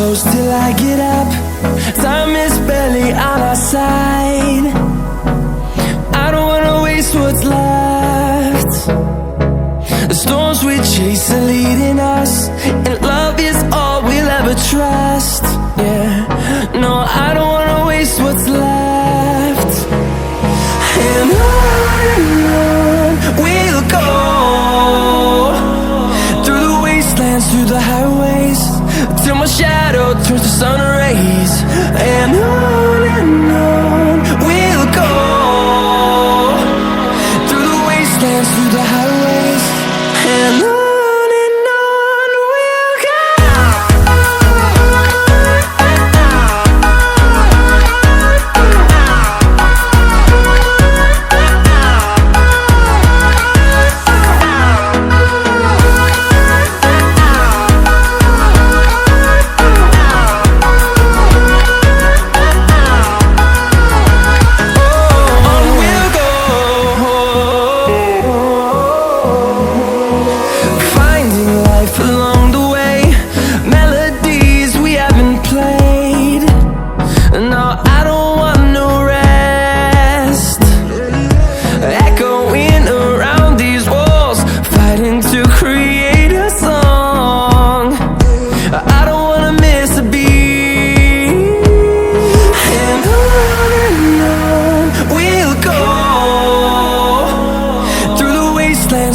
close till I get up. Time is barely on our side. I don't wanna waste what's left. The storms we chase are leading us, and love is all we'll ever trust. Yeah, no, I don't wanna waste what's left. And on we'll go, through the wastelands, through the highways, till my shadow turns to sun rays. And on we'll go, through the wastelands, through the highways, and on we'll go.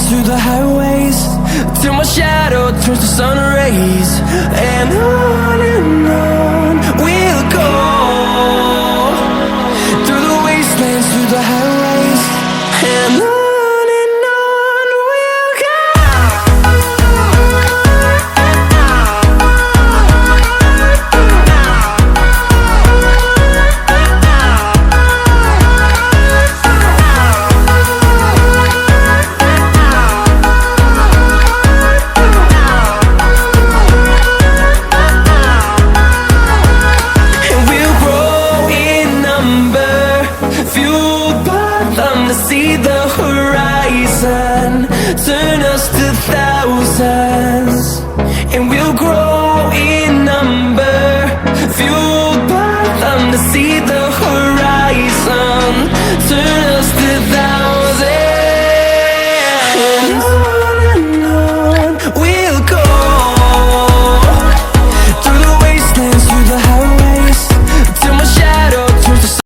Through the highways, till my shadow turns to sun rays. And on